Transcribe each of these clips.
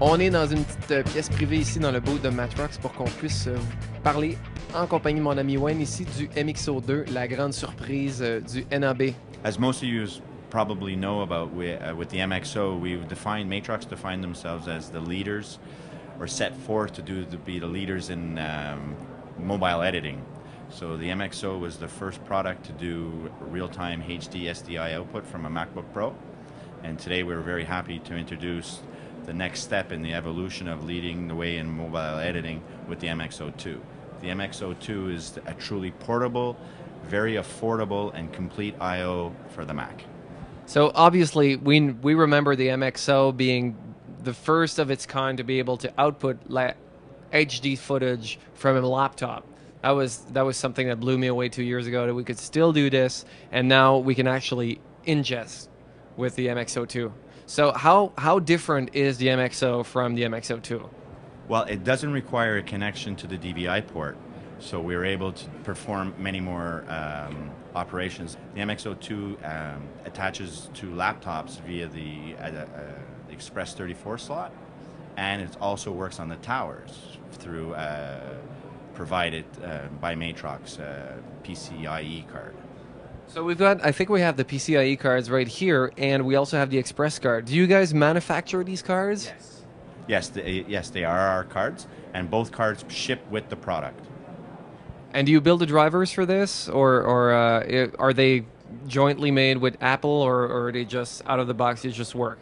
On est dans une petite pièce privée ici dans le booth de Matrox pour qu'on puisse vous parler en compagnie de mon ami Wayne ici du MXO2, la grande surprise du NAB. As most of you probably know about with the MXO, Matrox defined themselves as the leaders, or set forth to be the leaders in mobile editing. So the MXO was the first product to do real-time HD SDI output from a MacBook Pro, and today we're very happy to introduce the next step in the evolution of leading the way in mobile editing with the MXO2. The MXO2 is a truly portable, very affordable, and complete I/O for the Mac. So obviously we remember the MXO being the first of its kind to be able to output HD footage from a laptop. That was something that blew me away 2 years ago, that we could still do this, and now we can actually ingest with the MXO2. So how different is the MXO from the MXO2? Well, it doesn't require a connection to the DVI port, so we're able to perform many more operations. The MXO2 attaches to laptops via the Express 34 slot, and it also works on the towers through provided by Matrox PCIe card. So I think we have the PCIe cards right here, and we also have the Express card. Do you guys manufacture these cards? Yes. Yes, they are our cards, and both cards ship with the product. And do you build the drivers for this, or are they jointly made with Apple, or are they just out of the box, they just work?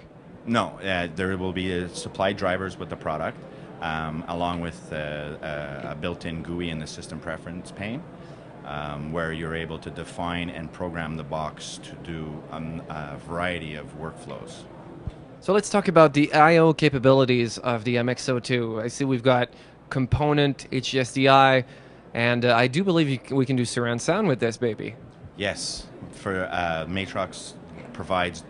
No, there will be supplied drivers with the product, along with a built-in GUI in the system preference pane, where you're able to define and program the box to do a variety of workflows. So let's talk about the I/O capabilities of the MXO2. I see we've got component HDSDI, and I do believe we can do surround sound with this baby. Yes, for Matrox provides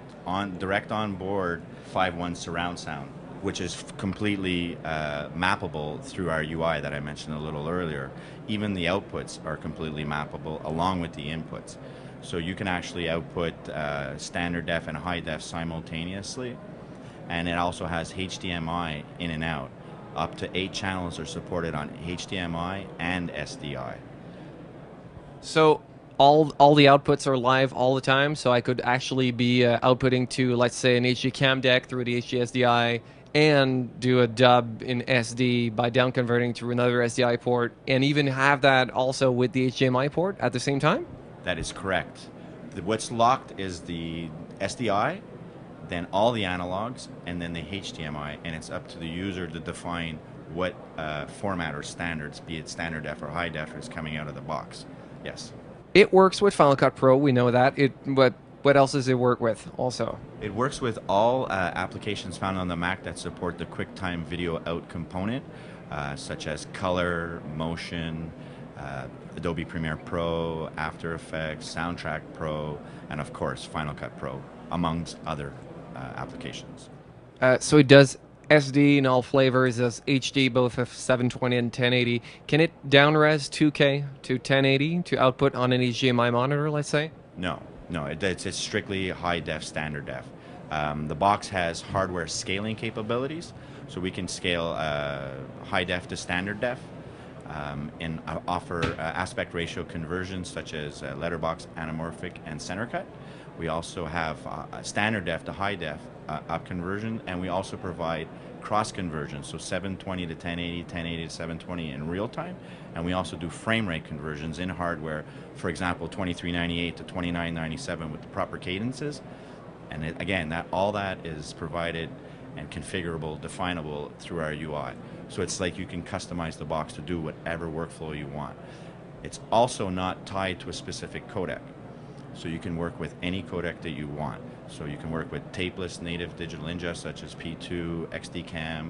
direct on board 5.1 surround sound, which is completely mappable through our UI that I mentioned a little earlier. Even the outputs are completely mappable along with the inputs. So you can actually output standard def and high def simultaneously. And it also has HDMI in and out. Up to 8 channels are supported on HDMI and SDI. So all the outputs are live all the time, so I could actually be outputting to, let's say, an HD cam deck through the HDSDI and do a dub in SD by down converting to another SDI port, and even have that also with the HDMI port at the same time? That is correct. What's locked is the SDI, then all the analogs, and then the HDMI, and it's up to the user to define what format or standards, be it standard def or high def, is coming out of the box. Yes. It works with Final Cut Pro, we know that. What else does it work with also? It works with all applications found on the Mac that support the QuickTime Video Out component, such as color, motion, Adobe Premiere Pro, After Effects, Soundtrack Pro, and of course Final Cut Pro, amongst other applications. So it does SD in all flavors, does HD both of 720 and 1080. Can it downres 2K to 1080 to output on an HDMI monitor, let's say? No, it's strictly high def, standard def. The box has hardware scaling capabilities, so we can scale high def to standard def, and offer aspect ratio conversions such as letterbox, anamorphic, and center cut. We also have standard def to high def up conversion, and we also provide cross conversion, so 720 to 1080, 1080 to 720 in real time, and we also do frame rate conversions in hardware, for example 2398 to 2997 with the proper cadences, and again all that is provided and configurable, definable through our UI. So it's like you can customize the box to do whatever workflow you want. It's also not tied to a specific codec. So you can work with any codec that you want. So you can work with tapeless native digital ingest such as P2, XDCAM,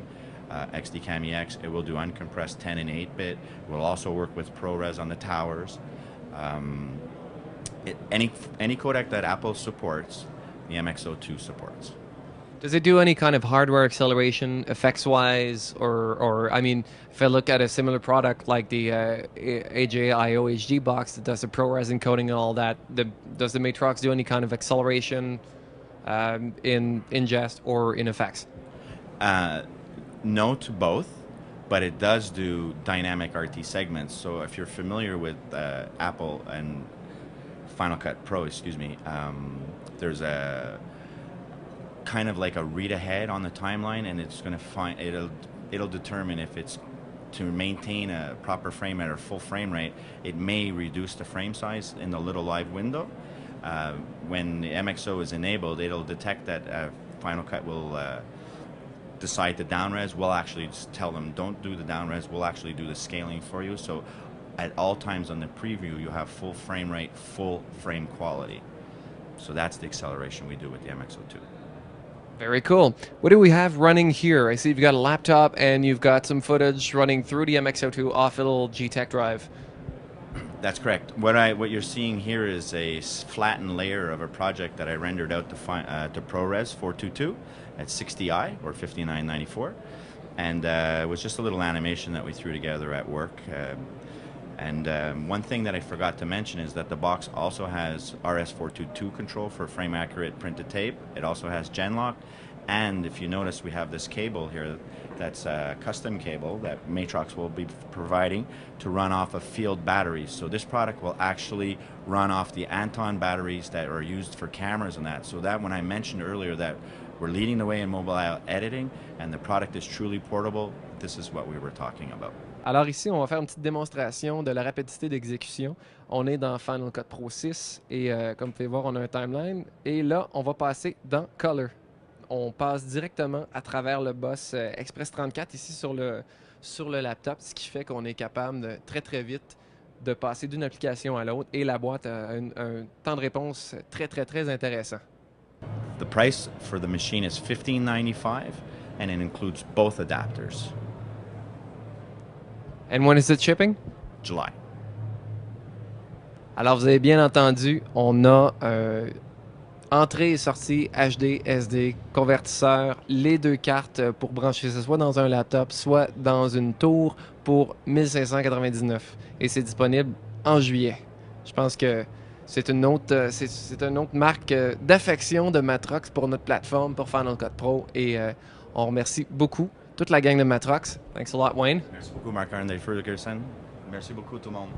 XDCAM EX. It will do uncompressed 10 and 8-bit. It will also work with ProRes on the towers. Any codec that Apple supports, the MXO2 supports. Does it do any kind of hardware acceleration effects-wise, or I mean, if I look at a similar product like the AJ-IO HD box that does the ProRes encoding and all that, does the Matrox do any kind of acceleration in ingest or in effects? No to both, but it does do dynamic RT segments. So if you're familiar with Apple and Final Cut Pro, there's a kind of like a read ahead on the timeline, and it's going to find it'll determine if it's to maintain a proper frame rate or full frame rate. It may reduce the frame size in the little live window. When the MXO is enabled, it'll detect that Final Cut will decide to downres. We'll actually just tell them, don't do the downres, we'll actually do the scaling for you. So at all times on the preview, you have full frame rate, full frame quality. So that's the acceleration we do with the MXO2. Very cool. What do we have running here? I see you've got a laptop and you've got some footage running through the MXO2 off a little G-Tech drive. That's correct. What you're seeing here is a flattened layer of a project that I rendered out to ProRes 422 at 60i or 5994, and it was just a little animation that we threw together at work. One thing that I forgot to mention is that the box also has RS422 control for frame accurate printed tape. It also has Genlock, and if you notice, we have this cable here that's a custom cable that Matrox will be providing to run off of field batteries. So this product will actually run off the Anton batteries that are used for cameras and that. So that when I mentioned earlier that we're leading the way in mobile editing and the product is truly portable, this is what we were talking about. Alors ici, on va faire une petite démonstration de la rapidité d'exécution. On est dans Final Cut Pro 6 et comme vous pouvez voir, on a un timeline. Et là, on va passer dans Color. On passe directement à travers le boss Express 34 ici sur le laptop, ce qui fait qu'on est capable de très très vite de passer d'une application à l'autre et la boîte a un temps de réponse très très très intéressant. The price for the machine is $15.95 and it includes both adapters. And when is it shipping? July. Alors vous avez bien entendu, on a entrée et sortie HD, SD, convertisseur, les deux cartes pour brancher ce soit dans un laptop, soit dans une tour pour 1599. Et c'est disponible en juillet. Je pense que c'est une autre marque d'affection de Matrox pour notre plateforme, pour Final Cut Pro. Et on remercie beaucoup toute la gang de Matrox. Thanks a lot, Wayne. Merci beaucoup, Marc-André Ferguson. Merci beaucoup, tout le monde.